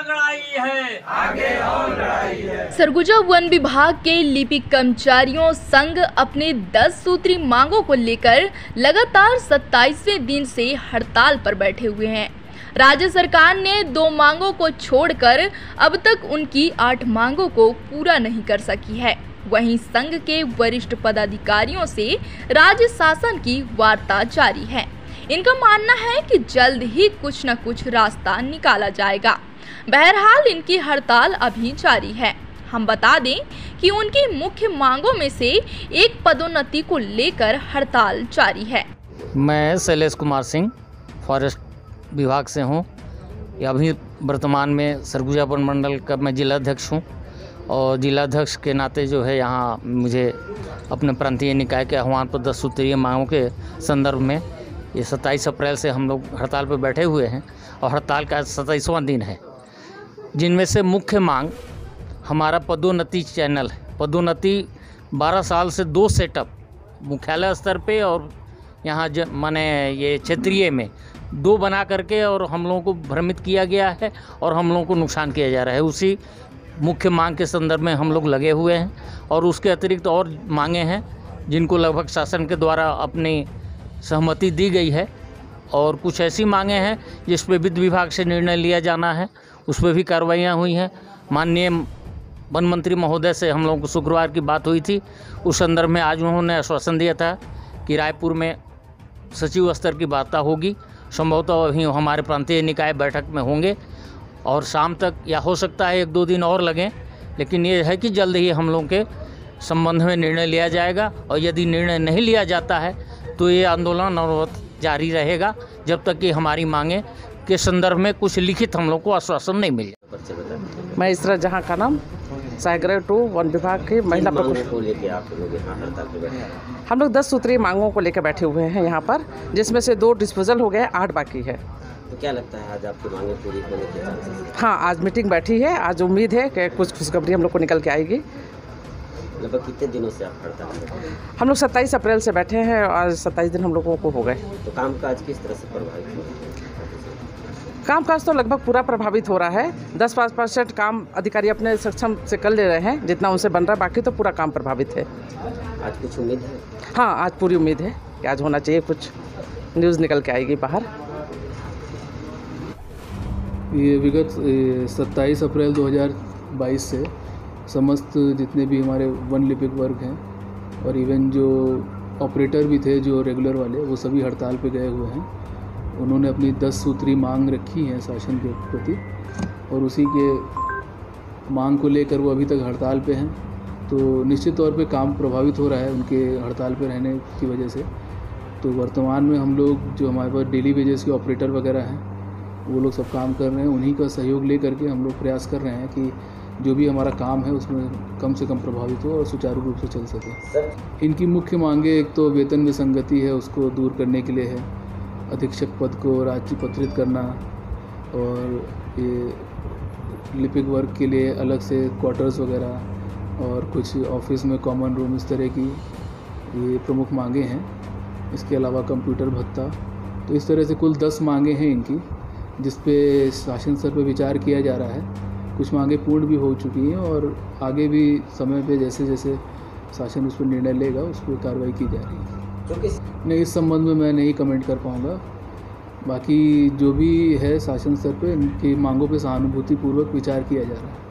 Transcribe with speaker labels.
Speaker 1: लड़ाई है, आगे और लड़ाई है।
Speaker 2: सरगुजा वन विभाग के लिपिक कर्मचारियों संघ अपने 10 सूत्री मांगों को लेकर लगातार 27वें दिन से हड़ताल पर बैठे हुए हैं। राज्य सरकार ने 2 मांगों को छोड़कर अब तक उनकी 8 मांगों को पूरा नहीं कर सकी है। वहीं संघ के वरिष्ठ पदाधिकारियों से राज्य शासन की वार्ता जारी है। इनका मानना है कि जल्द ही कुछ न कुछ रास्ता निकाला जाएगा। बहरहाल इनकी हड़ताल अभी जारी है। हम बता दें कि उनकी मुख्य मांगों में से एक पदोन्नति को लेकर हड़ताल जारी है।
Speaker 3: मैं शैलेश कुमार सिंह फॉरेस्ट विभाग से हूँ। अभी वर्तमान में सरगुजा वन मंडल का मैं जिलाध्यक्ष हूँ और जिलाध्यक्ष के नाते जो है यहाँ मुझे अपने प्रांतीय निकाय के आह्वान पर 10 सूत्रीय मांगों के संदर्भ में ये 27 अप्रैल से हम लोग हड़ताल पर बैठे हुए हैं और हड़ताल का 27वां दिन है, जिनमें से मुख्य मांग हमारा पदोन्नति चैनल है। पदोन्नति 12 साल से 2 सेटअप मुख्यालय स्तर पे और यहाँ माने ये क्षेत्रीय में 2 बना करके और हम लोगों को भ्रमित किया गया है और हम लोगों को नुकसान किया जा रहा है। उसी मुख्य मांग के संदर्भ में हम लोग लगे हुए हैं और उसके अतिरिक्त और मांगे हैं जिनको लगभग शासन के द्वारा अपनी सहमति दी गई है और कुछ ऐसी मांगे हैं जिस पे वित्त विभाग से निर्णय लिया जाना है। उस पर भी कार्रवाइयाँ हुई हैं। माननीय वन मंत्री महोदय से हम लोगों को शुक्रवार की बात हुई थी। उस संदर्भ में आज उन्होंने आश्वासन दिया था कि रायपुर में सचिव स्तर की वार्ता होगी। संभवतः अभी हमारे प्रांतीय निकाय बैठक में होंगे और शाम तक या हो सकता है 1-2 दिन और लगें, लेकिन ये है कि जल्द ही हम लोगों के संबंध में निर्णय लिया जाएगा और यदि निर्णय नहीं लिया जाता है तो ये आंदोलन अनवरत जारी रहेगा जब तक कि हमारी मांगे के संदर्भ में कुछ लिखित हम लोग को आश्वासन नहीं मिले।
Speaker 4: मैं इसरा जहां का नाम साइग्रेड 2 वन विभाग की महिला प्रकोष्ठ
Speaker 5: को लेके आप लोग यहाँ हड़ताल पे बैठे हैं?
Speaker 4: हम लोग 10 सूत्रीय मांगों को लेकर बैठे हुए हैं यहाँ पर, जिसमें से 2 डिस्पोजल हो गए, 8 बाकी है।
Speaker 5: तो क्या लगता है आज आपकी मांगे पूरी होने के चांसेस?
Speaker 4: हाँ, आज मीटिंग बैठी है। आज उम्मीद है कि कुछ खुशखबरी हम लोग को निकल के आएगी।
Speaker 5: लगभग कितने दिनों से आप हड़ताल पे?
Speaker 4: हम लोग 27 अप्रैल से बैठे हैं और आज 27 दिन हम लोगों को हो गए।
Speaker 5: तो कामकाज किस तरह से प्रभावित हुआ?
Speaker 4: कामकाज तो लगभग पूरा प्रभावित हो रहा है। 10-5% काम अधिकारी अपने सक्षम से कर ले रहे हैं, जितना उनसे बन रहा है, बाकी तो पूरा काम प्रभावित है।
Speaker 5: आज कुछ उम्मीद है?
Speaker 4: हाँ, आज पूरी उम्मीद है कि आज होना चाहिए, कुछ न्यूज़ निकल के आएगी बाहर।
Speaker 6: ये विगत 27 अप्रैल 2022 से समस्त जितने भी हमारे वन लिपिक वर्ग हैं और इवन जो ऑपरेटर भी थे जो रेगुलर वाले, वो सभी हड़ताल पे गए हुए हैं। उन्होंने अपनी 10 सूत्री मांग रखी है शासन के प्रति और उसी के मांग को लेकर वो अभी तक हड़ताल पे हैं। तो निश्चित तौर पे काम प्रभावित हो रहा है उनके हड़ताल पे रहने की वजह से। तो वर्तमान में हम लोग जो हमारे पास डेली वेजेस के ऑपरेटर वगैरह हैं वो लोग सब काम कर रहे हैं। उन्हीं का सहयोग ले करके हम लोग प्रयास कर रहे हैं कि जो भी हमारा काम है उसमें कम से कम प्रभावित हो और सुचारू रूप से चल सके। इनकी मुख्य मांगे एक तो वेतन विसंगति है, उसको दूर करने के लिए है। अधीक्षक पद को राज्यपत्रित करना और ये लिपिक वर्ग के लिए अलग से क्वार्टर्स वगैरह और कुछ ऑफिस में कॉमन रूम, इस तरह की ये प्रमुख मांगे हैं। इसके अलावा कंप्यूटर भत्ता। तो इस तरह से कुल 10 मांगे हैं इनकी, जिस पे शासन स्तर पर विचार किया जा रहा है। कुछ मांगे पूर्ण भी हो चुकी हैं और आगे भी समय पे जैसे जैसे शासन उस पर निर्णय लेगा उस पर कार्रवाई की जा रही है। नहीं, इस संबंध में मैं नहीं कमेंट कर पाऊँगा। बाकी जो भी है शासन स्तर पे इनकी मांगों पे सहानुभूतिपूर्वक विचार किया जा रहा है।